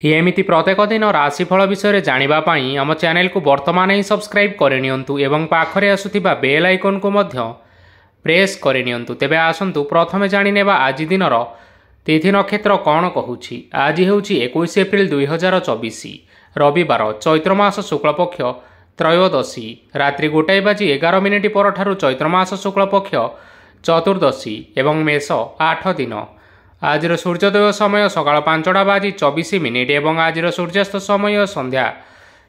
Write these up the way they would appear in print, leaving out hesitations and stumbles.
एमिति प्रत्येक दिन राशिफल विषय जानिबा पाई आम चैनल को वर्तमान ही सब्सक्राइब करनियंतु एवं पाखरे आसुथिबा बेल आइकन को मध्य प्रेस करनियंतु। तेबे आसंतु प्रथमे जानिनेबा आज दिनर तिथि नक्षत्र कौन कहूछि। आज हेउछि 21 एप्रिल 2024 रविवार चैत्र मास शुक्लपक्ष त्रयोदशी रात्रि 1:11 परठारु चैत्र मास शुक्लपक्ष चतुर्दशी एवं मेष 8 दिन। आज सूर्योदय समय सकाळ 5:24 एवं आज सूर्यास्त समय संध्या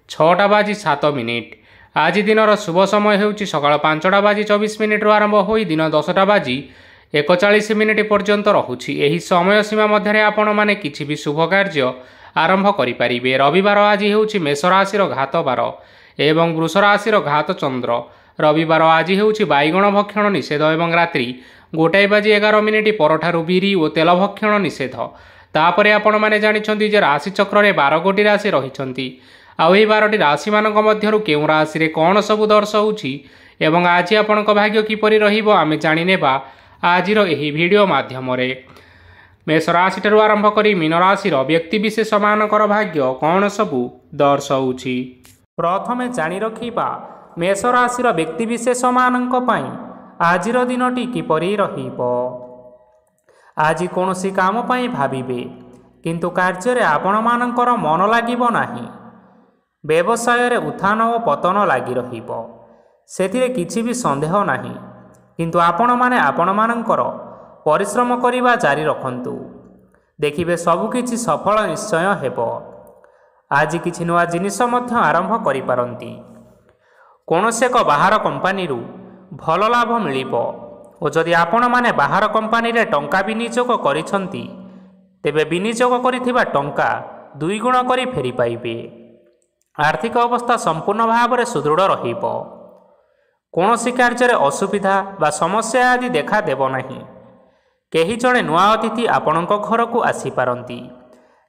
6:07। आज दिनर शुभ समय हेउछि सकाळ 5:24 आरंभ होई दिन 10:41 पर्यंत रहुछि। एही समय सीमा मध्य आपण माने किछि भी शुभ कार्य आरंभ करि परिबे। रविवार आज हेउछि मेष राशि घात बार एवं वृष राशि घात चंद्र। रविवार आज हेउछि बाइगण भक्षण निषेध एवं रात्रि 1:11 परठारु बिरी और तेल भक्षण निषेध। तापरे आपण माने जानिछन्ति जे राशि चक्र रे 12 गोटी राशि रहिछन्ति। आउ एही 12टी राशि मानक मध्यरु केउ राशि रे कोन सब दर्शाउछि एवं आज आपणक भाग्य किपरि रहिबो आमे जानि नेबा आजिर एही वीडियो माध्यम रे। मेष राशि ठारु आरंभ करी मीन राशि रो व्यक्ति विशेष मानकर भाग्य कोन सब दर्शाउछि। प्रथमे जानि रखिबा मेष राशि रो व्यक्ति विशेष मानक पई आजिर दिनटी किपरि रहिबो। आज कौनसी काम पाई भाविबे किंतु कार्य आपण मानकर मन लागिबो नाही। व्यवसाय रे उत्थान और पतन लागी रहिबो सेथिरे किछि भी संदेह नाही। किंतु आपण माने आपण मानकर परिश्रम करिबा जारी रखंतु देखिबे सब किछि सफल निश्चय हेबो। आज किछि नुआ जिनिस मध्य आरंभ करि पारंती। कौनसी एक बाहर कंपनी रु भल लाभ मिलिबो और जदि आपण माने बाहर कंपनी रे टंका विनियोग करिसंती तेबे विनियोग करिथिबा टंका 2 गुण करी फेरी पाइबे। आर्थिक अवस्था संपूर्ण भाव में सुदृढ़ रहिबो। कौनसी कार्य रे असुविधा बा समस्या आदि देखा देबो नाही। केही जणे नुआ अतिथि आपणक घर को आसी पारंती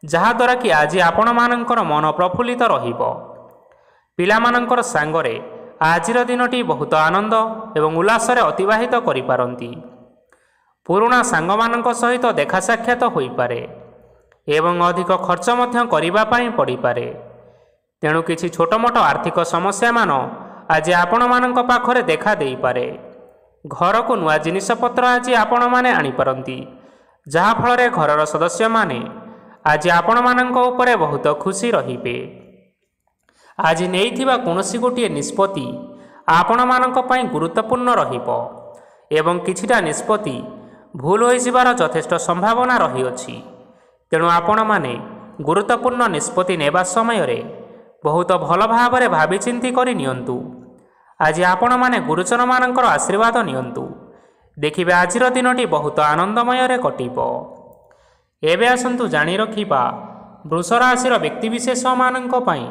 जहा द्वारा कि आज आपण मानकर मन प्रफुल्लित रहिबो। पिला मानकर सांगरे आजिर दिनटी बहुत आनंद एवं उल्लास रे अतिबाहित करि पारंती। पुराणा सांग मानक सहित देखा साक्षात होई पारे एवं अधिक खर्च मध्य करिबा पाई पड़ी पारे। तेणु किछि छोट मोट आर्थिक समस्या मान आज आपण मानक पाखरे देखा देई पारे। घर को नुआ जिनिस पत्र आज आपण माने आनी पारंती जहा फल रे घरर सदस्य माने आज आपण मानक उपरे बहुत खुशी रहिबे। आज नेइथिबा कोनोसी गोटिए निष्पत्ति आपण मानक पई गुरुत्वपूर्ण रहिबो एवं किछिटा निष्पत्ति भूल होई जिबार यथेष्ट संभावना रही अछि। तेणु आपण माने गुरुत्वपूर्ण निष्पत्ति नेबा समय रे बहुत भल भाव रे भाबी चिंती करि नियंतु। आज आपण माने गुरुजन मानकर आशीर्वाद नियंतु देखिबे आजिर दिनटी बहुत आनंदमय रे कटिबो। एबे आसंतु जानि रखिबा वृष राशि रो व्यक्ति विशेष मानक पई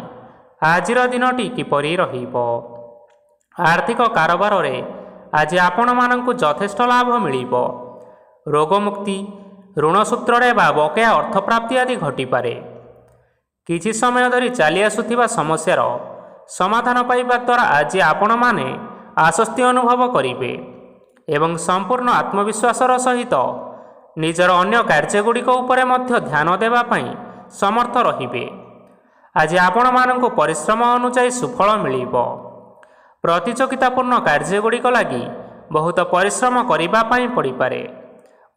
आजिर दिनटी किपरि रहिबो। आर्थिक कारोबार रे आज आपण मानकु यथेष्ट लाभ मिलिबो। रोग मुक्ति ऋण सूत्र रे बा बकेया अर्थ प्राप्ति आदि घटी पारे। किछि समय धरि चली आसुथिबा समस्यार समाधान पाइबा द्वारा आज आपण माने आश्वस्ति अनुभव करिबे एवं संपूर्ण आत्मविश्वासर सहित निजर अन्य कार्यगुड़िक उपरे मध्य ध्यान देबा पई समर्थ रहिबे। आज आपण मानंको परिश्रम अनुसार सुफल मिलिबो। प्रतियोगितापूर्ण कार्यगुड़िक लगी बहुत परिश्रम करिबा पई पड़ी पारे।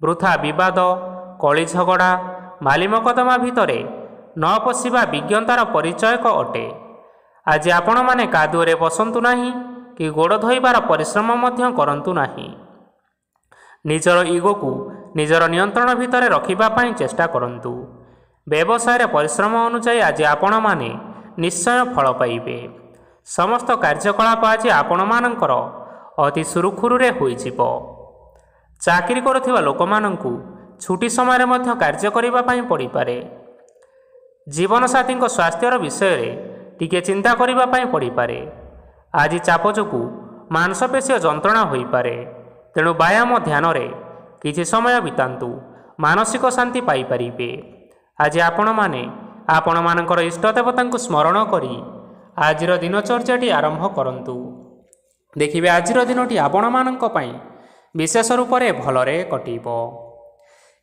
वृथा विवाद कली झगड़ा माली मकदमा भितरे न पशिबा विज्ञतार परिचयक अटे। आज आपण माने कादुरे बसंतु नाही कि गोड़ धोइबार परिश्रम मध्य करंतु नाही। निजर इगो को निजर नियंत्रण भितरे रखिबा पई चेष्टा करंतु। व्यवसाय परिश्रम अनुसार आज आपण माने निश्चय फल पाइबे। समस्त कार्यकलाप आज आपण मानकर अति सुरुखुरुरे होई जिवो। चाकरी करुथिबा लोक मानंकु छुट्टी समय मध्य कार्य करिबा पई पड़ी पारे। जीवन साथी स्वास्थ्यर विषय रे टिके चिंता करिबा पई पड़ी पारे। आज चाप जोगु मांसपेशीय जंत्रणा होई पारे। तेणु व्यायाम ध्यान रे किछि समय बितांतु मानसिक शांति पाई परिबे। आज आपण माने आपण मानकर इष्ट देवता को स्मरण करी आजिर दिनचर्याटी आरंभ करंतु देखिबे आजिर दिनटी आपण मानक पई विशेष रूप से भलरे कटिबो।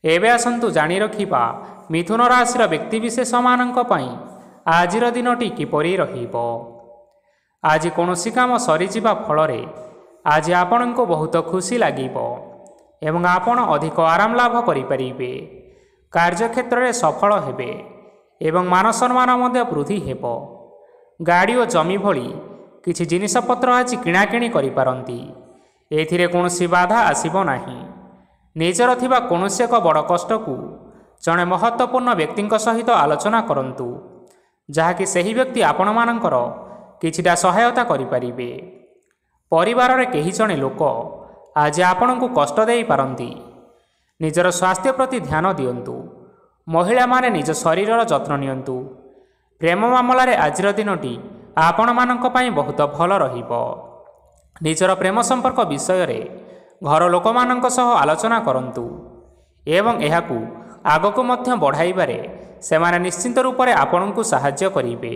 ଏବେ ଆସନ୍ତୁ ଜାଣି ରଖିବା ମିଥୁନ ରାଶିର ବ୍ୟକ୍ତିବିଶେଷମାନଙ୍କ ପାଇଁ ଆଜିର ଦିନଟି କିପରି ରହିବ। ଆଜି କୌଣସି କାମ ସରିଯିବା ଫଳରେ ଆଜି ଆପଣଙ୍କୁ ବହୁତ ଖୁସି ଲାଗିବ ଏବଂ ଆପଣ ଅଧିକ ଆରାମ ଲାଭ କରିପାରିବେ। କାର୍ଯ୍ୟକ୍ଷେତ୍ରରେ ସଫଳ ହେବେ ଏବଂ ମାନ ସମ୍ମାନ ମଧ୍ୟ ବୃଦ୍ଧି ହେବ। ଗାଡ଼ି ଓ ଜମି ଭଳି କିଛି ଜିନିଷପତ୍ର ଆଜି କିଣାକିଣି କରିପାରନ୍ତି। ଏଥିରେ କୌଣସି ବାଧା ଆସିବ ନାହିଁ। ନିଜର ଥିବା କୌଣସି ଏକ ବଡ଼ କଷ୍ଟକୁ ଜଣେ ମହତ୍ତ୍ୱପୂର୍ଣ୍ଣ ବ୍ୟକ୍ତିଙ୍କ ସହିତ ଆଲୋଚନା କରନ୍ତୁ, ଯାହାକି ସେହି ବ୍ୟକ୍ତି ଆପଣମାନଙ୍କର କିଛିଟା ସହାୟତା କରିପାରିବେ। ପରିବାରରେ କେହି ଜଣେ ଲୋକ ଆଜି ଆପଣଙ୍କୁ କଷ୍ଟ ଦେଇପାରନ୍ତି। ନିଜର ସ୍ୱାସ୍ଥ୍ୟ ପ୍ରତି ଧ୍ୟାନ ଦିଅନ୍ତୁ। ମହିଳାମାନେ ନିଜ ଶରୀରର ଯତ୍ନ ନିଅନ୍ତୁ। ପ୍ରେମ ମାମଲାରେ ଆଜିର ଦିନଟି ଆପଣମାନଙ୍କ ପାଇଁ ବହୁତ ଭଲ ରହିବ। ନିଜର ପ୍ରେମ ସମ୍ପର୍କ ବିଷୟରେ ଘର ଲୋକମାନଙ୍କ ସହ ଆଲୋଚନା କରନ୍ତୁ ଏବଂ ଏହାକୁ ଆଗକୁ ମଧ୍ୟ ବଢ଼ାଇବାରେ ସେମାନେ ନିଶ୍ଚିନ୍ତ ରୂପରେ ଆପଣଙ୍କୁ ସାହାଯ୍ୟ କରିବେ।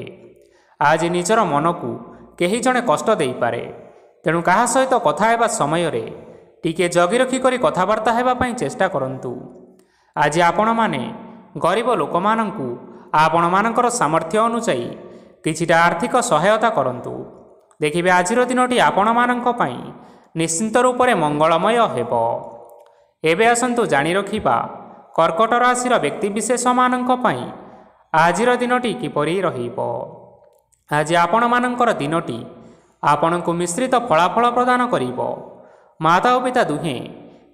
ଆଜି ନିଜର ମନକୁ କେହି ଜଣେ କଷ୍ଟ ଦେଇପାରେ, ତେଣୁ କାହା ସହିତ କଥା ହେବା ସମୟରେ ଟିକିଏ ଜଗି ରଖି କରି କଥାବାର୍ତ୍ତା ହେବା ପାଇଁ ଚେଷ୍ଟା କରନ୍ତୁ। ଆଜି ଆପଣମାନେ ଗରିବ ଲୋକମାନଙ୍କୁ ଆପଣମାନଙ୍କର ସାମର୍ଥ୍ୟ ଅନୁଯାୟୀ କିଛିଟା ଆର୍ଥିକ ସହାୟତା କରନ୍ତୁ। ଦେଖିବେ ଆଜିର ଦିନଟି ଆପଣମାନଙ୍କ ପାଇଁ ନିଶ୍ଚିନ୍ତ ରୂପରେ ମଙ୍ଗଳମୟ ହେବ। ଏବେ ଆସନ୍ତୁ ଜାଣି ରଖିବା କର୍କଟ ରାଶିର ବ୍ୟକ୍ତିବିଶେଷମାନଙ୍କ ପାଇଁ ଆଜିର ଦିନଟି କିପରି ରହିବ। ଆଜି ଆପଣମାନଙ୍କର ଦିନଟି ଆପଣଙ୍କୁ ମିଶ୍ରିତ ଫଳାଫଳ ପ୍ରଦାନ କରିବ। ମାତା ଓ ପିତା ଦୁହେଁ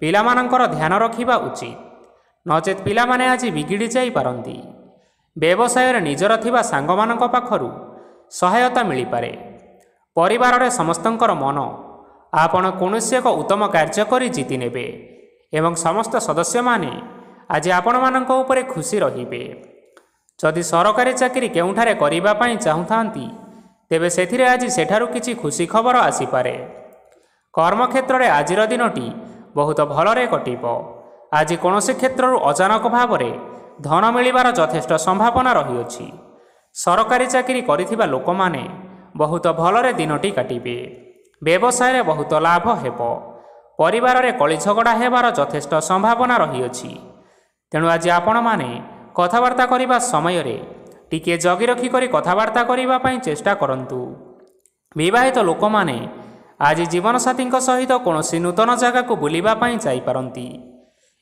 ପିଲାମାନଙ୍କର ଧ୍ୟାନ ରଖିବା ଉଚିତ, ନଚେତ୍ ପିଲାମାନେ ଆଜି ବିଗିଡ଼ି ଯାଇପାରନ୍ତି। ବ୍ୟବସାୟରେ ନିଜର ଥିବା ସାଙ୍ଗମାନଙ୍କ ପାଖରୁ ସହାୟତା ମିଳିପାରେ। ପରିବାରରେ ସମସ୍ତଙ୍କର ମନ ଆପଣ କୌଣସି ଏକ ଉତ୍ତମ କାର୍ଯ୍ୟ କରି ଜିତି ନେବେ ଏବଂ ସମସ୍ତ ସଦସ୍ୟମାନେ ଆଜି ଆପଣମାନଙ୍କ ଉପରେ ଖୁସି ରହିବେ। ଯଦି ସରକାରୀ ଚାକିରି କେଉଁଠାରେ କରିବା ପାଇଁ ଚାହୁଁଥାନ୍ତି, ତେବେ ସେଥିରେ ଆଜି ସେଠାରୁ କିଛି ଖୁସି ଖବର ଆସିପାରେ। କର୍ମକ୍ଷେତ୍ରରେ ଆଜିର ଦିନଟି ବହୁତ ଭଲରେ କଟିବ। ଆଜି କୌଣସି କ୍ଷେତ୍ରରୁ ଅଚାନକ ଭାବରେ ଧନ ମିଳିବାର ଯଥେଷ୍ଟ ସମ୍ଭାବନା ରହିଅଛି। ସରକାରୀ ଚାକିରି କରିଥିବା ଲୋକମାନେ ବହୁତ ଭଲରେ ଦିନଟି କାଟିବେ। ବ୍ୟବସାୟରେ ବହୁତ ଲାଭ ହେବ। ପରିବାରରେ କଳିଝଗଡ଼ା ହେବାର ଯଥେଷ୍ଟ ସମ୍ଭାବନା ରହିଅଛି। ତେଣୁ ଆଜି ଆପଣମାନେ କଥାବାର୍ତ୍ତା କରିବା ସମୟରେ ଟିକିଏ ଜଗି ରଖି କରି କଥାବାର୍ତ୍ତା କରିବା ପାଇଁ ଚେଷ୍ଟା କରନ୍ତୁ। ବିବାହିତ ଲୋକମାନେ ଆଜି ଜୀବନସାଥୀଙ୍କ ସହିତ କୌଣସି ନୂତନ ଜାଗାକୁ ବୁଲିବା ପାଇଁ ଯାଇପାରନ୍ତି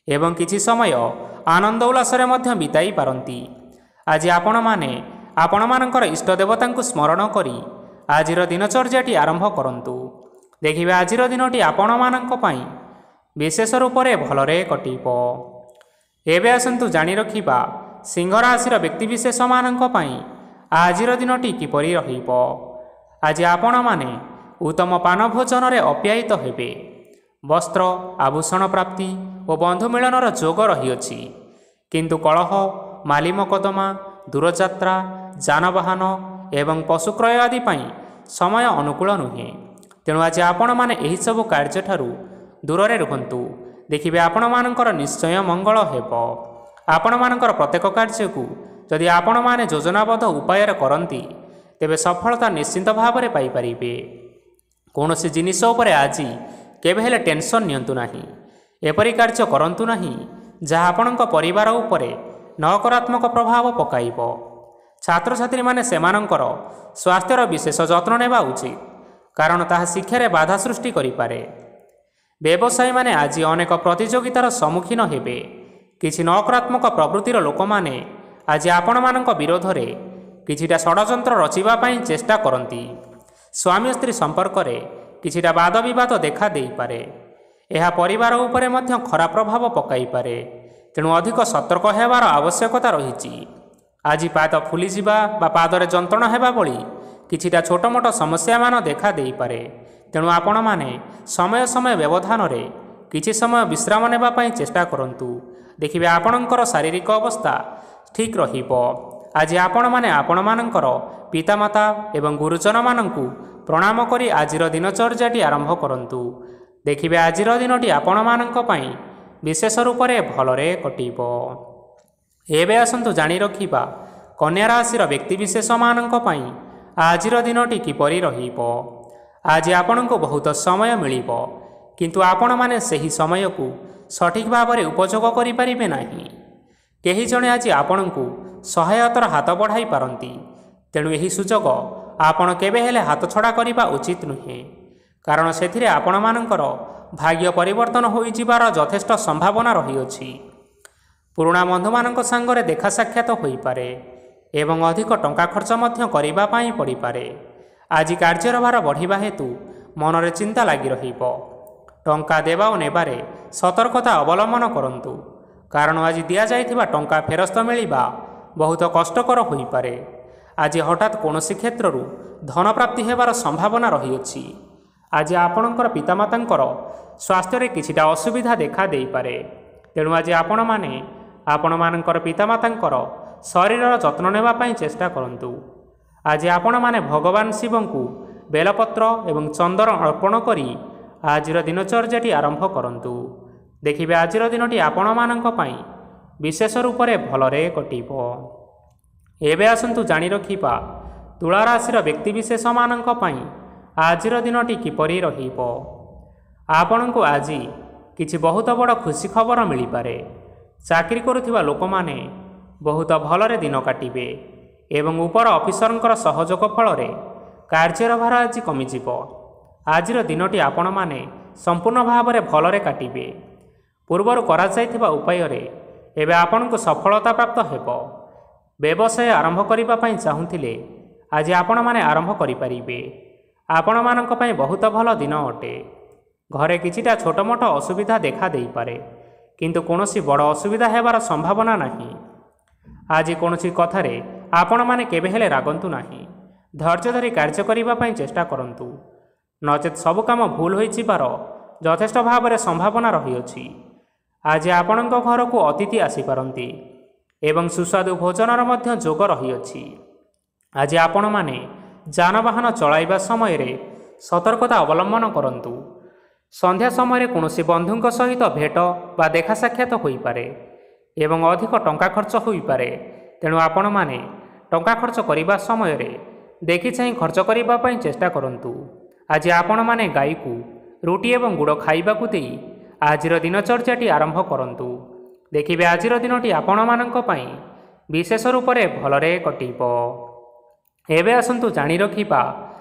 ଏବଂ କିଛି ସମୟ ଆନନ୍ଦ ଉଲ୍ଲାସରେ ମଧ୍ୟ ବିତାଇ ପାରନ୍ତି। ଆଜି ଆପଣମାନେ ଆପଣମାନଙ୍କର ଇଷ୍ଟ ଦେବତାଙ୍କୁ ସ୍ମରଣ କରି ଆଜିର ଦିନଚର୍ଯ୍ୟାଟି ଆରମ୍ଭ କରନ୍ତୁ। ଦେଖିବେ ଆଜିର ଦିନଟି ଆପଣମାନଙ୍କ ପାଇଁ ବିଶେଷ ରୂପରେ ଭଲରେ କଟିବ। ଏବେ ଆସନ୍ତୁ ଜାଣି ରଖିବା ସିଂହ ରାଶିର ବ୍ୟକ୍ତିବିଶେଷମାନଙ୍କ ପାଇଁ ଆଜିର ଦିନଟି କିପରି ରହିବ। ଆଜି ଆପଣମାନେ ଉତ୍ତମ ପାନ ଭୋଜନରେ ଅପ୍ୟାୟିତ ହେବେ। ବସ୍ତ୍ର ଆଭୂଷଣ ପ୍ରାପ୍ତି ଓ ବନ୍ଧୁ ମିଳନର ଯୋଗ ରହିଅଛି, କିନ୍ତୁ କଳହ, ମାଲି ମକଦ୍ଦମା, ଦୂରଯାତ୍ରା, ଯାନବାହନ ଏବଂ ପଶୁ କ୍ରୟ ଆଦି ପାଇଁ ସମୟ ଅନୁକୂଳ ନୁହେଁ। ତେଣୁ ଆଜି ଆପଣମାନେ ଏହିସବୁ କାର୍ଯ୍ୟଠାରୁ ଦୂରରେ ରୁହନ୍ତୁ। ଦେଖିବେ ଆପଣମାନଙ୍କର ନିଶ୍ଚୟ ମଙ୍ଗଳ ହେବ। ଆପଣମାନଙ୍କର ପ୍ରତ୍ୟେକ କାର୍ଯ୍ୟକୁ ଯଦି ଆପଣମାନେ ଯୋଜନାବଦ୍ଧ ଉପାୟରେ କରନ୍ତି, ତେବେ ସଫଳତା ନିଶ୍ଚିନ୍ତ ଭାବରେ ପାଇପାରିବେ। କୌଣସି ଜିନିଷ ଉପରେ ଆଜି କେବେ ହେଲେ ଟେନସନ୍ ନିଅନ୍ତୁ ନାହିଁ। ଏପରି କାର୍ଯ୍ୟ କରନ୍ତୁ ନାହିଁ ଯାହା ଆପଣଙ୍କ ପରିବାର ଉପରେ ନକାରାତ୍ମକ ପ୍ରଭାବ ପକାଇବ। ଛାତ୍ରଛାତ୍ରୀମାନେ ସେମାନଙ୍କର ସ୍ୱାସ୍ଥ୍ୟର ବିଶେଷ ଯତ୍ନ ନେବା ଉଚିତ, କାରଣ ତାହା ଶିକ୍ଷାରେ ବାଧା ସୃଷ୍ଟି କରିପାରେ। ବ୍ୟବସାୟୀମାନେ ଆଜି ଅନେକ ପ୍ରତିଯୋଗିତାର ସମ୍ମୁଖୀନ ହେବେ। କିଛି ନକାରାତ୍ମକ ପ୍ରବୃତ୍ତିର ଲୋକମାନେ ଆଜି ଆପଣମାନଙ୍କ ବିରୋଧରେ କିଛିଟା ଷଡ଼ଯନ୍ତ୍ର ରଚିବା ପାଇଁ ଚେଷ୍ଟା କରନ୍ତି। ସ୍ୱାମୀ ସ୍ତ୍ରୀ ସମ୍ପର୍କରେ କିଛିଟା ବାଦବିବାଦ ଦେଖା ଦେଇପାରେ। ଏହା ପରିବାର ଉପରେ ମଧ୍ୟ ଖରାପ ପ୍ରଭାବ ପକାଇପାରେ। ତେଣୁ ଅଧିକ ସତର୍କ ହେବାର ଆବଶ୍ୟକତା ରହିଛି। ଆଜି ପାଦ ଫୁଲିଯିବା ବା ପାଦରେ ଯନ୍ତ୍ରଣା ହେବା ଭଳି କିଛିଟା ଛୋଟମୋଟ ସମସ୍ୟାମାନ ଦେଖା ଦେଇପାରେ। ତେଣୁ ଆପଣମାନେ ସମୟ ସମୟ ବ୍ୟବଧାନରେ କିଛି ସମୟ ବିଶ୍ରାମ ନେବା ପାଇଁ ଚେଷ୍ଟା କରନ୍ତୁ। ଦେଖିବେ ଆପଣଙ୍କର ଶାରୀରିକ ଅବସ୍ଥା ଠିକ୍ ରହିବ। ଆଜି ଆପଣମାନେ ଆପଣମାନଙ୍କର ପିତାମାତା ଏବଂ ଗୁରୁଜନମାନଙ୍କୁ ପ୍ରଣାମ କରି ଆଜିର ଦିନଚର୍ଯ୍ୟାଟି ଆରମ୍ଭ କରନ୍ତୁ। ଦେଖିବେ ଆଜିର ଦିନଟି ଆପଣମାନଙ୍କ ପାଇଁ ବିଶେଷ ରୂପରେ ଭଲରେ କଟିବ। ଏବେ ଆସନ୍ତୁ ଜାଣି ରଖିବା କନ୍ୟା ରାଶିର ବ୍ୟକ୍ତିବିଶେଷମାନଙ୍କ ପାଇଁ ଆଜିର ଦିନଟି କିପରି ରହିବ। ଆଜି ଆପଣଙ୍କୁ ବହୁତ ସମୟ ମିଳିବ, କିନ୍ତୁ ଆପଣମାନେ ସେହି ସମୟକୁ ସଠିକ୍ ଭାବରେ ଉପଯୋଗ କରିପାରିବେ ନାହିଁ। କେହି ଜଣେ ଆଜି ଆପଣଙ୍କୁ ସହାୟତାର ହାତ ବଢ଼ାଇ ପାରନ୍ତି। ତେଣୁ ଏହି ସୁଯୋଗ ଆପଣ କେବେ ହେଲେ ହାତଛଡ଼ା କରିବା ଉଚିତ ନୁହେଁ, କାରଣ ସେଥିରେ ଆପଣମାନଙ୍କର ଭାଗ୍ୟ ପରିବର୍ତ୍ତନ ହୋଇଯିବାର ଯଥେଷ୍ଟ ସମ୍ଭାବନା ରହିଅଛି। ପୁରୁଣା ବନ୍ଧୁମାନଙ୍କ ସାଙ୍ଗରେ ଦେଖା ସାକ୍ଷାତ ହୋଇପାରେ ଏବଂ ଅଧିକ ଟଙ୍କା ଖର୍ଚ୍ଚ ମଧ୍ୟ କରିବା ପାଇଁ ପଡ଼ିପାରେ। ଆଜି କାର୍ଯ୍ୟର ଭାର ବଢ଼ିବା ହେତୁ ମନରେ ଚିନ୍ତା ଲାଗି ରହିବ। ଟଙ୍କା ଦେବା ଓ ନେବାରେ ସତର୍କତା ଅବଲମ୍ବନ କରନ୍ତୁ, କାରଣ ଆଜି ଦିଆଯାଇଥିବା ଟଙ୍କା ଫେରସ୍ତ ମିଳିବା ବହୁତ କଷ୍ଟକର ହୋଇପାରେ। ଆଜି ହଠାତ୍ କୌଣସି କ୍ଷେତ୍ରରୁ ଧନପ୍ରାପ୍ତି ହେବାର ସମ୍ଭାବନା ରହିଅଛି। ଆଜି ଆପଣଙ୍କର ପିତାମାତାଙ୍କର ସ୍ୱାସ୍ଥ୍ୟରେ କିଛିଟା ଅସୁବିଧା ଦେଖା ଦେଇପାରେ। ତେଣୁ ଆଜି ଆପଣମାନେ ଆପଣମାନଙ୍କର ପିତାମାତାଙ୍କର ଶରୀରର ଯତ୍ନ ନେବା ପାଇଁ ଚେଷ୍ଟା କରନ୍ତୁ। ଆଜି ଆପଣମାନେ ଭଗବାନ ଶିବଙ୍କୁ ବେଲପତ୍ର ଏବଂ ଚନ୍ଦନ ଅର୍ପଣ କରି ଆଜିର ଦିନଚର୍ଯ୍ୟାଟି ଆରମ୍ଭ କରନ୍ତୁ। ଦେଖିବେ ଆଜିର ଦିନଟି ଆପଣମାନଙ୍କ ପାଇଁ ବିଶେଷ ରୂପରେ ଭଲରେ କଟିବ। ଏବେ ଆସନ୍ତୁ ଜାଣି ରଖିବା ତୁଳା ରାଶିର ବ୍ୟକ୍ତିବିଶେଷମାନଙ୍କ ପାଇଁ ଆଜିର ଦିନଟି କିପରି ରହିବ। ଆପଣଙ୍କୁ ଆଜି କିଛି ବହୁତ ବଡ଼ ଖୁସି ଖବର ମିଳିପାରେ। ଚାକିରି କରୁଥିବା ଲୋକମାନେ ବହୁତ ଭଲରେ ଦିନ କାଟିବେ ଏବଂ ଉପର ଅଫିସରଙ୍କର ସହଯୋଗ ଫଳରେ କାର୍ଯ୍ୟର ଭାର ଆଜି କମିଯିବ। ଆଜିର ଦିନଟି ଆପଣମାନେ ସମ୍ପୂର୍ଣ୍ଣ ଭାବରେ ଭଲରେ କାଟିବେ। ପୂର୍ବରୁ କରାଯାଇଥିବା ଉପାୟରେ ଏବେ ଆପଣଙ୍କୁ ସଫଳତା ପ୍ରାପ୍ତ ହେବ। ବ୍ୟବସାୟ ଆରମ୍ଭ କରିବା ପାଇଁ ଚାହୁଁଥିଲେ ଆଜି ଆପଣମାନେ ଆରମ୍ଭ କରିପାରିବେ। ଆପଣମାନଙ୍କ ପାଇଁ ବହୁତ ଭଲ ଦିନ ଅଟେ। ଘରେ କିଛିଟା ଛୋଟମୋଟ ଅସୁବିଧା ଦେଖା ଦେଇପାରେ, କିନ୍ତୁ କୌଣସି ବଡ଼ ଅସୁବିଧା ହେବାର ସମ୍ଭାବନା ନାହିଁ। ଆଜି କୌଣସି କଥାରେ ଆପଣମାନେ କେବେ ହେଲେ ରାଗନ୍ତୁ ନାହିଁ। ଧୈର୍ଯ୍ୟ ଧରି କାର୍ଯ୍ୟ କରିବା ପାଇଁ ଚେଷ୍ଟା କରନ୍ତୁ, ନଚେତ୍ ସବୁ କାମ ଭୁଲ ହୋଇଯିବାର ଯଥେଷ୍ଟ ଭାବରେ ସମ୍ଭାବନା ରହିଅଛି। ଆଜି ଆପଣଙ୍କ ଘରକୁ ଅତିଥି ଆସିପାରନ୍ତି ଏବଂ ସୁସ୍ୱାଦୁ ଭୋଜନର ମଧ୍ୟ ଯୋଗ ରହିଅଛି। ଆଜି ଆପଣମାନେ ଯାନବାହନ ଚଳାଇବା ସମୟରେ ସତର୍କତା ଅବଲମ୍ବନ କରନ୍ତୁ। ସନ୍ଧ୍ୟା ସମୟରେ କୌଣସି ବନ୍ଧୁଙ୍କ ସହିତ ଭେଟ ବା ଦେଖା ସାକ୍ଷାତ ହୋଇପାରେ ଏବଂ ଅଧିକ ଟଙ୍କା ଖର୍ଚ୍ଚ ହୋଇପାରେ। ତେଣୁ ଆପଣମାନେ ଟଙ୍କା ଖର୍ଚ୍ଚ କରିବା ସମୟରେ ଦେଖି ଚାହିଁ ଖର୍ଚ୍ଚ କରିବା ପାଇଁ ଚେଷ୍ଟା କରନ୍ତୁ। ଆଜି ଆପଣମାନେ ଗାଈକୁ ରୁଟି ଏବଂ ଗୁଡ଼ ଖାଇବାକୁ ଦେଇ ଆଜିର ଦିନଚର୍ଯ୍ୟାଟି ଆରମ୍ଭ କରନ୍ତୁ। ଦେଖିବେ ଆଜିର ଦିନଟି ଆପଣମାନଙ୍କ ପାଇଁ ବିଶେଷ ରୂପରେ ଭଲରେ କଟିବ। ଏବେ ଆସନ୍ତୁ ଜାଣି ରଖିବା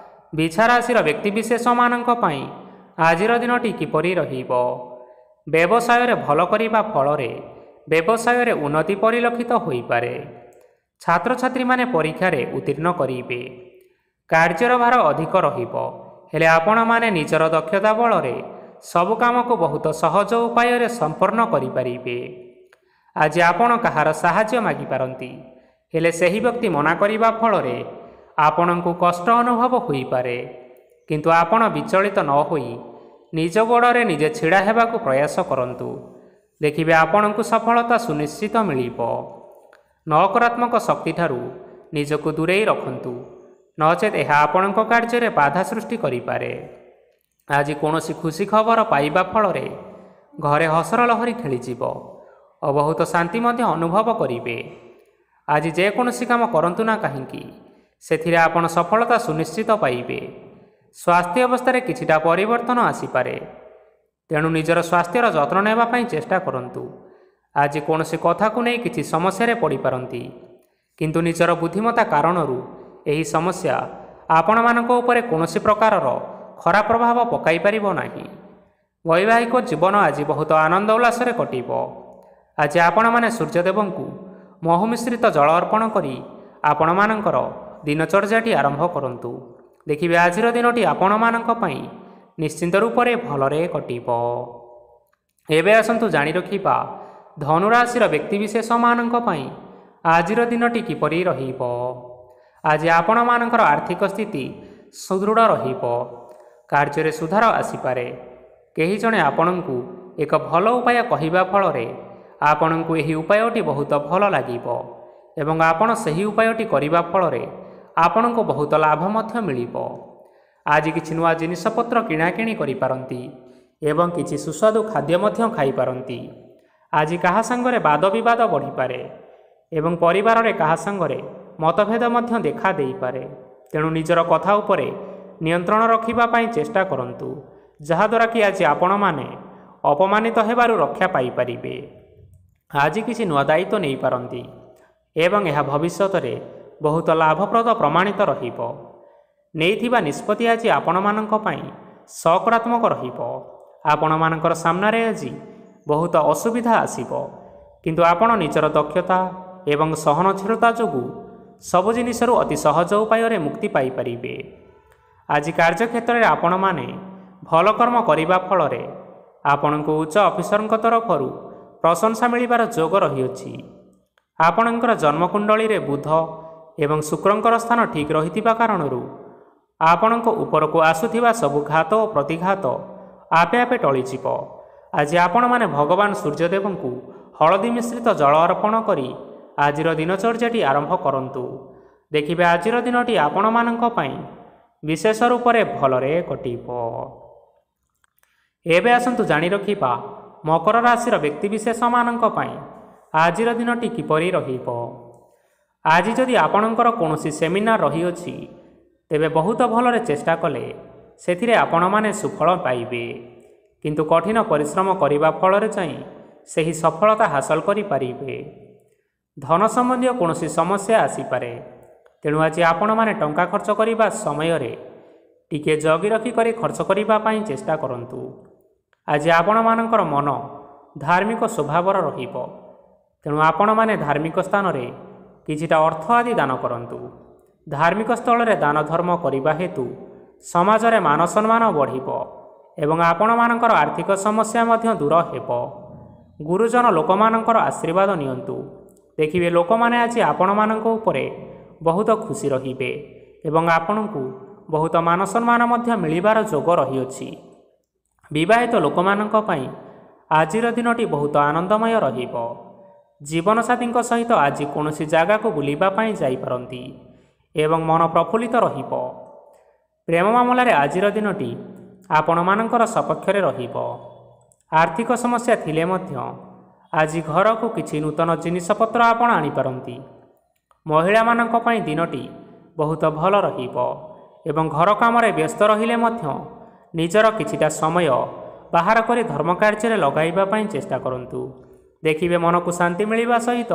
ବିଛା ରାଶିର ବ୍ୟକ୍ତିବିଶେଷମାନଙ୍କ ପାଇଁ ଆଜିର ଦିନଟି କିପରି ରହିବ। ବ୍ୟବସାୟରେ ଭଲ କରିବା ଫଳରେ ବ୍ୟବସାୟରେ ଉନ୍ନତି ପରିଲକ୍ଷିତ ହୋଇପାରେ। ଛାତ୍ରଛାତ୍ରୀମାନେ ପରୀକ୍ଷାରେ ଉତ୍ତୀର୍ଣ୍ଣ କରିବେ। କାର୍ଯ୍ୟର ଭାର ଅଧିକ ରହିବ, ହେଲେ ଆପଣମାନେ ନିଜର ଦକ୍ଷତା ବଳରେ ସବୁ କାମକୁ ବହୁତ ସହଜ ଉପାୟରେ ସମ୍ପନ୍ନ କରିପାରିବେ। ଆଜି ଆପଣ କାହାର ସାହାଯ୍ୟ ମାଗିପାରନ୍ତି, ହେଲେ ସେହି ବ୍ୟକ୍ତି ମନା କରିବା ଫଳରେ ଆପଣଙ୍କୁ କଷ୍ଟ ଅନୁଭବ ହୋଇପାରେ। କିନ୍ତୁ ଆପଣ ବିଚଳିତ ନ ହୋଇ ନିଜ ଗୋଡ଼ରେ ନିଜେ ଛିଡ଼ା ହେବାକୁ ପ୍ରୟାସ କରନ୍ତୁ। ଦେଖିବେ ଆପଣଙ୍କୁ ସଫଳତା ସୁନିଶ୍ଚିତ ମିଳିବ। ନକାରାତ୍ମକ ଶକ୍ତିଠାରୁ ନିଜକୁ ଦୂରେଇ ରଖନ୍ତୁ, ନଚେତ୍ ଏହା ଆପଣଙ୍କ କାର୍ଯ୍ୟରେ ବାଧା ସୃଷ୍ଟି କରିପାରେ। ଆଜି କୌଣସି ଖୁସି ଖବର ପାଇବା ଫଳରେ ଘରେ ହସର ଲହରୀ ଖେଳିଯିବ ଓ ବହୁତ ଶାନ୍ତି ମଧ୍ୟ ଅନୁଭବ କରିବେ। ଆଜି ଯେକୌଣସି କାମ କରନ୍ତୁ ନା କାହିଁକି, ସେଥିରେ ଆପଣ ସଫଳତା ସୁନିଶ୍ଚିତ ପାଇବେ। ସ୍ୱାସ୍ଥ୍ୟ ଅବସ୍ଥାରେ କିଛିଟା ପରିବର୍ତ୍ତନ ଆସିପାରେ, ତେଣୁ ନିଜର ସ୍ୱାସ୍ଥ୍ୟର ଯତ୍ନ ନେବା ପାଇଁ ଚେଷ୍ଟା କରନ୍ତୁ। ଆଜି କୌଣସି କଥାକୁ ନେଇ କିଛି ସମସ୍ୟାରେ ପଡ଼ିପାରନ୍ତି, କିନ୍ତୁ ନିଜର ବୁଦ୍ଧିମତ୍ତା କାରଣରୁ ଏହି ସମସ୍ୟା ଆପଣମାନଙ୍କ ଉପରେ କୌଣସି ପ୍ରକାରର ଖରାପ ପ୍ରଭାବ ପକାଇ ପାରିବ ନାହିଁ। ବୈବାହିକ ଜୀବନ ଆଜି ବହୁତ ଆନନ୍ଦ ଉଲ୍ଲାସରେ କଟିବ। ଆଜି ଆପଣମାନେ ସୂର୍ଯ୍ୟଦେବଙ୍କୁ ମହୁ ମିଶ୍ରିତ ଜଳ ଅର୍ପଣ କରି ଆପଣମାନଙ୍କର ଦିନଚର୍ଯ୍ୟାଟି ଆରମ୍ଭ କରନ୍ତୁ। ଦେଖିବେ ଆଜିର ଦିନଟି ଆପଣମାନଙ୍କ ପାଇଁ ନିଶ୍ଚିନ୍ତ ରୂପରେ ଭଲରେ କଟିବ। ଏବେ ଆସନ୍ତୁ ଜାଣି ରଖିବା ଧନୁରାଶିର ବ୍ୟକ୍ତିବିଶେଷମାନଙ୍କ ପାଇଁ ଆଜିର ଦିନଟି କିପରି ରହିବ। ଆଜି ଆପଣମାନଙ୍କର ଆର୍ଥିକ ସ୍ଥିତି ସୁଦୃଢ଼ ରହିବ। କାର୍ଯ୍ୟରେ ସୁଧାର ଆସିପାରେ। କେହି ଜଣେ ଆପଣଙ୍କୁ ଏକ ଭଲ ଉପାୟ କହିବା ଫଳରେ ଆପଣଙ୍କୁ ଏହି ଉପାୟଟି ବହୁତ ଭଲ ଲାଗିବ ଏବଂ ଆପଣ ସେହି ଉପାୟଟି କରିବା ଫଳରେ ଆପଣଙ୍କୁ ବହୁତ ଲାଭ ମଧ୍ୟ ମିଳିବ। ଆଜି କିଛି ନୂଆ ଜିନିଷପତ୍ର କିଣାକିଣି କରିପାରନ୍ତି ଏବଂ କିଛି ସୁସ୍ୱାଦୁ ଖାଦ୍ୟ ମଧ୍ୟ ଖାଇପାରନ୍ତି। ଆଜି କାହା ସାଙ୍ଗରେ ବାଦ ବିବାଦ ବଢ଼ିପାରେ ଏବଂ ପରିବାରରେ କାହା ସାଙ୍ଗରେ ମତଭେଦ ମଧ୍ୟ ଦେଖା ଦେଇପାରେ। ତେଣୁ ନିଜର କଥା ଉପରେ ନିୟନ୍ତ୍ରଣ ରଖିବା ପାଇଁ ଚେଷ୍ଟା କରନ୍ତୁ, ଯାହାଦ୍ୱାରା କି ଆଜି ଆପଣମାନେ ଅପମାନିତ ହେବାରୁ ରକ୍ଷା ପାଇପାରିବେ। ଆଜି କିଛି ନୂଆ ଦାୟିତ୍ୱ ନେଇପାରନ୍ତି ଏବଂ ଏହା ଭବିଷ୍ୟତରେ ବହୁତ ଲାଭପ୍ରଦ ପ୍ରମାଣିତ ରହିବ। ନେଇଥିବା ନିଷ୍ପତ୍ତି ଆଜି ଆପଣମାନଙ୍କ ପାଇଁ ସକାରାତ୍ମକ ରହିବ। ଆପଣମାନଙ୍କର ସାମ୍ନାରେ ଆଜି ବହୁତ ଅସୁବିଧା ଆସିବ, କିନ୍ତୁ ଆପଣ ନିଜର ଦକ୍ଷତା ଏବଂ ସହନଶୀଳତା ଯୋଗୁଁ ସବୁ ଜିନିଷରୁ ଅତି ସହଜ ଉପାୟରେ ମୁକ୍ତି ପାଇପାରିବେ। ଆଜି କାର୍ଯ୍ୟକ୍ଷେତ୍ରରେ ଆପଣମାନେ ଭଲ କର୍ମ କରିବା ଫଳରେ ଆପଣଙ୍କୁ ଉଚ୍ଚ ଅଫିସରଙ୍କ ତରଫରୁ ପ୍ରଶଂସା ମିଳିବାର ଯୋଗ ରହିଅଛି। ଆପଣଙ୍କର ଜନ୍ମକୁଣ୍ଡଳୀରେ ବୁଧ ଏବଂ ଶୁକ୍ରଙ୍କର ସ୍ଥାନ ଠିକ୍ ରହିଥିବା କାରଣରୁ ଆପଣଙ୍କ ଉପରକୁ ଆସୁଥିବା ସବୁ ଘାତ ଓ ପ୍ରତିଘାତ ଆପେ ଆପେ ଟଳିଯିବ। ଆଜି ଆପଣମାନେ ଭଗବାନ ସୂର୍ଯ୍ୟଦେବଙ୍କୁ ହଳଦୀ ମିଶ୍ରିତ ଜଳ ଅର୍ପଣ କରି ଆଜିର ଦିନଚର୍ଯ୍ୟାଟି ଆରମ୍ଭ କରନ୍ତୁ। ଦେଖିବେ ଆଜିର ଦିନଟି ଆପଣମାନଙ୍କ ପାଇଁ ବିଶେଷ ରୂପରେ ଭଲରେ କଟିବ। ଏବେ ଆସନ୍ତୁ ଜାଣି ରଖିବା ମକର ରାଶିର ବ୍ୟକ୍ତିବିଶେଷମାନଙ୍କ ପାଇଁ ଆଜିର ଦିନଟି କିପରି ରହିବ। ଆଜି ଯଦି ଆପଣଙ୍କର କୌଣସି ସେମିନାର ରହିଅଛି, ତେବେ ବହୁତ ଭଲରେ ଚେଷ୍ଟା କଲେ ସେଥିରେ ଆପଣମାନେ ସୁଫଳ ପାଇବେ, କିନ୍ତୁ କଠିନ ପରିଶ୍ରମ କରିବା ଫଳରେ ଯାଇ ସେହି ସଫଳତା ହାସଲ କରିପାରିବେ। ଧନ ସମ୍ବନ୍ଧୀୟ କୌଣସି ସମସ୍ୟା ଆସିପାରେ, ତେଣୁ ଆଜି ଆପଣମାନେ ଟଙ୍କା ଖର୍ଚ୍ଚ କରିବା ସମୟରେ ଟିକେ ଜଗି ରଖି କରି ଖର୍ଚ୍ଚ କରିବା ପାଇଁ ଚେଷ୍ଟା କରନ୍ତୁ। ଆଜି ଆପଣମାନଙ୍କର ମନ ଧାର୍ମିକ ସ୍ୱଭାବର ରହିବ, ତେଣୁ ଆପଣମାନେ ଧାର୍ମିକ ସ୍ଥାନରେ କିଛିଟା ଅର୍ଥ ଆଦି ଦାନ କରନ୍ତୁ। ଧାର୍ମିକ ସ୍ଥଳରେ ଦାନ ଧର୍ମ କରିବା ହେତୁ ସମାଜରେ ମାନ ସମ୍ମାନ ବଢ଼ିବ ଏବଂ ଆପଣମାନଙ୍କର ଆର୍ଥିକ ସମସ୍ୟା ମଧ୍ୟ ଦୂର ହେବ। ଗୁରୁଜନ ଲୋକମାନଙ୍କର ଆଶୀର୍ବାଦ ନିଅନ୍ତୁ। ଦେଖିବେ ଲୋକମାନେ ଆଜି ଆପଣମାନଙ୍କ ଉପରେ ବହୁତ ଖୁସି ରହିବେ ଏବଂ ଆପଣଙ୍କୁ ବହୁତ ମାନ ସମ୍ମାନ ମଧ୍ୟ ମିଳିବାର ଯୋଗ ରହିଅଛି। ବିବାହିତ ଲୋକମାନଙ୍କ ପାଇଁ ଆଜିର ଦିନଟି ବହୁତ ଆନନ୍ଦମୟ ରହିବ। ଜୀବନସାଥୀଙ୍କ ସହିତ ଆଜି କୌଣସି ଜାଗାକୁ ବୁଲିବା ପାଇଁ ଯାଇପାରନ୍ତି ଏବଂ ମନ ପ୍ରଫୁଲ୍ଲିତ ରହିବ। ପ୍ରେମ ମାମଲାରେ ଆଜିର ଦିନଟି ଆପଣମାନଙ୍କର ସପକ୍ଷରେ ରହିବ। ଆର୍ଥିକ ସମସ୍ୟା ଥିଲେ ମଧ୍ୟ ଆଜି ଘରକୁ କିଛି ନୂତନ ଜିନିଷପତ୍ର ଆପଣ ଆଣିପାରନ୍ତି। ମହିଳାମାନଙ୍କ ପାଇଁ ଦିନଟି ବହୁତ ଭଲ ରହିବ ଏବଂ ଘର କାମରେ ବ୍ୟସ୍ତ ରହିଲେ ମଧ୍ୟ ନିଜର କିଛିଟା ସମୟ ବାହାର କରି ଧର୍ମ କାର୍ଯ୍ୟରେ ଲଗାଇବା ପାଇଁ ଚେଷ୍ଟା କରନ୍ତୁ। ଦେଖିବେ ମନକୁ ଶାନ୍ତି ମିଳିବା ସହିତ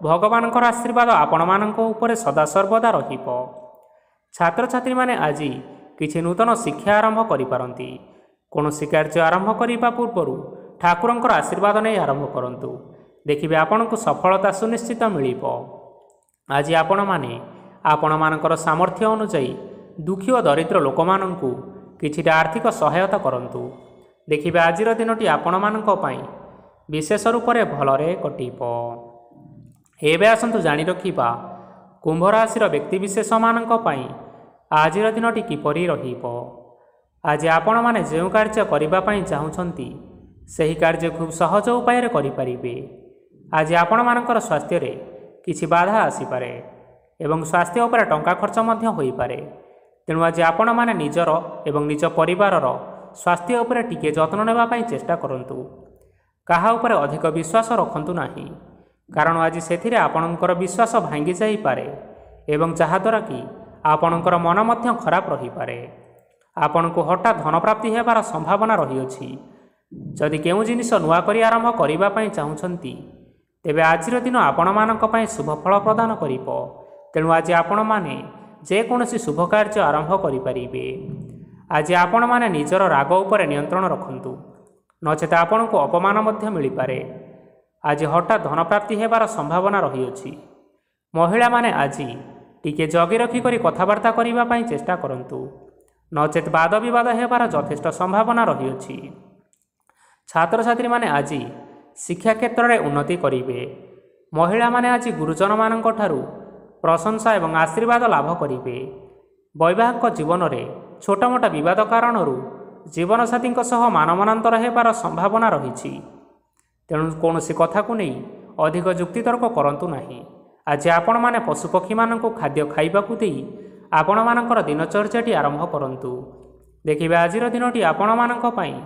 ଭଗବାନଙ୍କର ଆଶୀର୍ବାଦ ଆପଣମାନଙ୍କ ଉପରେ ସଦାସର୍ବଦା ରହିବ। ଛାତ୍ରଛାତ୍ରୀମାନେ ଆଜି କିଛି ନୂତନ ଶିକ୍ଷା ଆରମ୍ଭ କରିପାରନ୍ତି। କୌଣସି କାର୍ଯ୍ୟ ଆରମ୍ଭ କରିବା ପୂର୍ବରୁ ଠାକୁରଙ୍କର ଆଶୀର୍ବାଦ ନେଇ ଆରମ୍ଭ କରନ୍ତୁ। ଦେଖିବେ ଆପଣଙ୍କୁ ସଫଳତା ସୁନିଶ୍ଚିତ ମିଳିବ। ଆଜି ଆପଣମାନେ ଆପଣମାନଙ୍କର ସାମର୍ଥ୍ୟ ଅନୁଯାୟୀ ଦୁଃଖୀ ଓ ଦରିଦ୍ର ଲୋକମାନଙ୍କୁ କିଛିଟା ଆର୍ଥିକ ସହାୟତା କରନ୍ତୁ। ଦେଖିବେ ଆଜିର ଦିନଟି ଆପଣମାନଙ୍କ ପାଇଁ ବିଶେଷ ରୂପରେ ଭଲରେ କଟିବ। ଏବେ ଆସନ୍ତୁ ଜାଣି ରଖିବା କୁମ୍ଭ ରାଶିର ବ୍ୟକ୍ତିବିଶେଷମାନଙ୍କ ପାଇଁ ଆଜିର ଦିନଟି କିପରି ରହିବ। ଆଜି ଆପଣମାନେ ଯେଉଁ କାର୍ଯ୍ୟ କରିବା ପାଇଁ ଚାହୁଁଛନ୍ତି, ସେହି କାର୍ଯ୍ୟ ଖୁବ୍ ସହଜ ଉପାୟରେ କରିପାରିବେ। ଆଜି ଆପଣମାନଙ୍କର ସ୍ୱାସ୍ଥ୍ୟରେ କିଛି ବାଧା ଆସିପାରେ ଏବଂ ସ୍ୱାସ୍ଥ୍ୟ ଉପରେ ଟଙ୍କା ଖର୍ଚ୍ଚ ମଧ୍ୟ ହୋଇପାରେ, ତେଣୁ ଆଜି ଆପଣମାନେ ନିଜର ଏବଂ ନିଜ ପରିବାରର ସ୍ୱାସ୍ଥ୍ୟ ଉପରେ ଟିକିଏ ଯତ୍ନ ନେବା ପାଇଁ ଚେଷ୍ଟା କରନ୍ତୁ। କାହା ଉପରେ ଅଧିକ ବିଶ୍ୱାସ ରଖନ୍ତୁ ନାହିଁ, କାରଣ ଆଜି ସେଥିରେ ଆପଣଙ୍କର ବିଶ୍ୱାସ ଭାଙ୍ଗି ଯାଇପାରେ ଏବଂ ଯାହାଦ୍ୱାରା କି ଆପଣଙ୍କର ମନ ମଧ୍ୟ ଖରାପ ରହିପାରେ। ଆପଣଙ୍କୁ ହଠାତ୍ ଧନପ୍ରାପ୍ତି ହେବାର ସମ୍ଭାବନା ରହିଅଛି। ଯଦି କେଉଁ ଜିନିଷ ନୂଆ କରି ଆରମ୍ଭ କରିବା ପାଇଁ ଚାହୁଁଛନ୍ତି, ତେବେ ଆଜିର ଦିନ ଆପଣମାନଙ୍କ ପାଇଁ ଶୁଭ ଫଳ ପ୍ରଦାନ କରିବ। ତେଣୁ ଆଜି ଆପଣମାନେ ଯେକୌଣସି ଶୁଭ କାର୍ଯ୍ୟ ଆରମ୍ଭ କରିପାରିବେ। ଆଜି ଆପଣମାନେ ନିଜର ରାଗ ଉପରେ ନିୟନ୍ତ୍ରଣ ରଖନ୍ତୁ, ନଚେତ ଆପଣଙ୍କୁ ଅପମାନ ମଧ୍ୟ ମିଳିପାରେ। ଆଜି ହଠାତ୍ ଧନପ୍ରାପ୍ତି ହେବାର ସମ୍ଭାବନା ରହିଅଛି। ମହିଳାମାନେ ଆଜି ଟିକେ ଜଗି ରଖି କରି କଥାବାର୍ତ୍ତା କରିବା ପାଇଁ ଚେଷ୍ଟା କରନ୍ତୁ, ନଚେତ ବାଦ ବିବାଦ ହେବାର ଯଥେଷ୍ଟ ସମ୍ଭାବନା ରହିଅଛି। ଛାତ୍ରଛାତ୍ରୀମାନେ ଆଜି ଶିକ୍ଷା କ୍ଷେତ୍ରରେ ଉନ୍ନତି କରିବେ। ମହିଳାମାନେ ଆଜି ଗୁରୁଜନମାନଙ୍କ ଠାରୁ ପ୍ରଶଂସା ଏବଂ ଆଶୀର୍ବାଦ ଲାଭ କରିବେ। ବୈବାହିକ ଜୀବନରେ ଛୋଟମୋଟ ବିବାଦ କାରଣରୁ ଜୀବନସାଥୀଙ୍କ ସହ ମାନମନାନ୍ତର ହେବାର ସମ୍ଭାବନା ରହିଛି, ତେଣୁ କୌଣସି କଥାକୁ ନେଇ ଅଧିକ ଯୁକ୍ତିତର୍କ କରନ୍ତୁ ନାହିଁ। ଆଜି ଆପଣମାନେ ପଶୁପକ୍ଷୀମାନଙ୍କୁ ଖାଦ୍ୟ ଖାଇବାକୁ ଦେଇ ଆପଣମାନଙ୍କର ଦିନଚର୍ଯ୍ୟାଟି ଆରମ୍ଭ କରନ୍ତୁ। ଦେଖିବେ ଆଜିର ଦିନଟି ଆପଣମାନଙ୍କ ପାଇଁ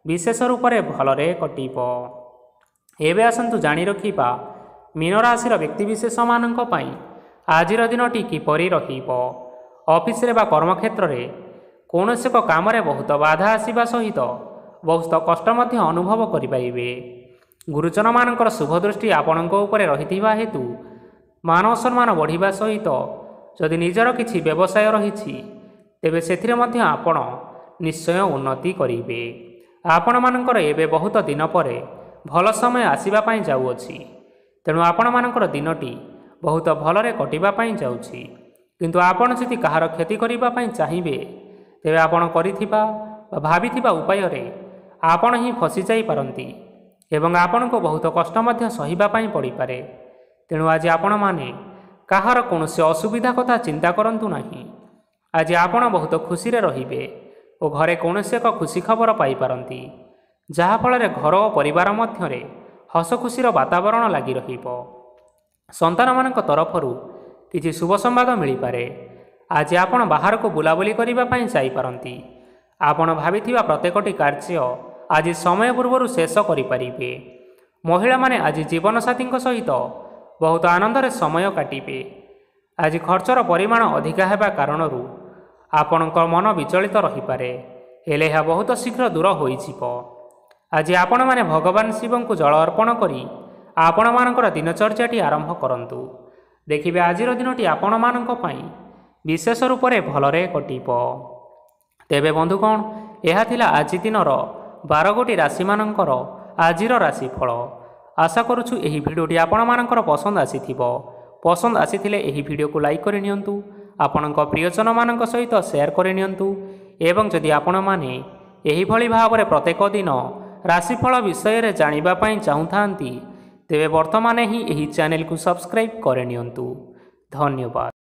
ବିଶେଷ ରୂପରେ ଭଲରେ କଟିବ। ଏବେ ଆସନ୍ତୁ ଜାଣି ରଖିବା ମୀନ ରାଶିର ବ୍ୟକ୍ତିବିଶେଷମାନଙ୍କ ପାଇଁ ଆଜିର ଦିନଟି କିପରି ରହିବ। ଅଫିସରେ ବା କର୍ମକ୍ଷେତ୍ରରେ କୌଣସି ଏକ କାମରେ ବହୁତ ବାଧା ଆସିବା ସହିତ ବହୁତ କଷ୍ଟ ମଧ୍ୟ ଅନୁଭବ କରିପାରିବେ। ଗୁରୁଜନମାନଙ୍କର ଶୁଭ ଦୃଷ୍ଟି ଆପଣଙ୍କ ଉପରେ ରହିଥିବା ହେତୁ ମାନ ସମ୍ମାନ ବଢ଼ିବା ସହିତ ଯଦି ନିଜର କିଛି ବ୍ୟବସାୟ ରହିଛି ତେବେ ସେଥିରେ ମଧ୍ୟ ଆପଣ ନିଶ୍ଚୟ ଉନ୍ନତି କରିବେ। ଆପଣମାନଙ୍କର ଏବେ ବହୁତ ଦିନ ପରେ ଭଲ ସମୟ ଆସିବା ପାଇଁ ଯାଉଅଛି। ତେଣୁ ଆପଣମାନଙ୍କର ଦିନଟି ବହୁତ ଭଲରେ କଟିବା ପାଇଁ ଯାଉଛି। କିନ୍ତୁ ଆପଣ ଯଦି କାହାର କ୍ଷତି କରିବା ପାଇଁ ଚାହିଁବେ ତେବେ ଆପଣ କରିଥିବା ବା ଭାବିଥିବା ଉପାୟରେ ଆପଣ ହିଁ ଫସିଯାଇପାରନ୍ତି ଏବଂ ଆପଣଙ୍କୁ ବହୁତ କଷ୍ଟ ମଧ୍ୟ ସହିବା ପାଇଁ ପଡ଼ିପାରେ। ତେଣୁ ଆଜି ଆପଣମାନେ କାହାର କୌଣସି ଅସୁବିଧା କଥା ଚିନ୍ତା କରନ୍ତୁ ନାହିଁ। ଆଜି ଆପଣ ବହୁତ ଖୁସିରେ ରହିବେ ଓ ଘରେ କୌଣସି ଏକ ଖୁସି ଖବର ପାଇପାରନ୍ତି, ଯାହାଫଳରେ ଘର ଓ ପରିବାର ମଧ୍ୟରେ ହସ ଖୁସିର ବାତାବରଣ ଲାଗି ରହିବ। ସନ୍ତାନମାନଙ୍କ ତରଫରୁ କିଛି ଶୁଭ ସମ୍ବାଦ ମିଳିପାରେ। ଆଜି ଆପଣ ବାହାରକୁ ବୁଲାବୁଲି କରିବା ପାଇଁ ଯାଇପାରନ୍ତି। ଆପଣ ଭାବିଥିବା ପ୍ରତ୍ୟେକଟି କାର୍ଯ୍ୟ ଆଜି ସମୟ ପୂର୍ବରୁ ଶେଷ କରିପାରିବେ। ମହିଳାମାନେ ଆଜି ଜୀବନସାଥୀଙ୍କ ସହିତ ବହୁତ ଆନନ୍ଦରେ ସମୟ କାଟିବେ। ଆଜି ଖର୍ଚ୍ଚର ପରିମାଣ ଅଧିକା ହେବା କାରଣରୁ ଆପଣଙ୍କ ମନ ବିଚଳିତ ରହିପାରେ, ହେଲେ ଏହା ବହୁତ ଶୀଘ୍ର ଦୂର ହୋଇଯିବ। ଆଜି ଆପଣମାନେ ଭଗବାନ ଶିବଙ୍କୁ ଜଳ ଅର୍ପଣ କରି ଆପଣମାନଙ୍କର ଦିନଚର୍ଯ୍ୟାଟି ଆରମ୍ଭ କରନ୍ତୁ। ଦେଖିବେ ଆଜିର ଦିନଟି ଆପଣମାନଙ୍କ ପାଇଁ ବିଶେଷ ରୂପରେ ଭଲରେ କଟିବ। ତେବେ ବନ୍ଧୁଗଣ, ଏହା ଥିଲା ଆଜି ଦିନର 12ଗୋଟି ରାଶିମାନଙ୍କର ଆଜିର ରାଶିଫଳ। ଆଶା କରୁଛୁ ଏହି ଭିଡ଼ିଓଟି ଆପଣମାନଙ୍କର ପସନ୍ଦ ଆସିଥିବ। ପସନ୍ଦ ଆସିଥିଲେ ଏହି ଭିଡ଼ିଓକୁ ଲାଇକ୍ କରି ନିଅନ୍ତୁ, ଆପଣଙ୍କ ପ୍ରିୟଜନମାନଙ୍କ ସହିତ ସେୟାର କରି ନିଅନ୍ତୁ ଏବଂ ଯଦି ଆପଣମାନେ ଏହିଭଳି ଭାବରେ ପ୍ରତ୍ୟେକ ଦିନ ରାଶିଫଳ ବିଷୟରେ ଜାଣିବା ପାଇଁ ଚାହୁଁଥାନ୍ତି ତେବେ ବର୍ତ୍ତମାନ ହିଁ ଏହି ଚ୍ୟାନେଲକୁ ସବସ୍କ୍ରାଇବ୍ କରିନିଅନ୍ତୁ। ଧନ୍ୟବାଦ।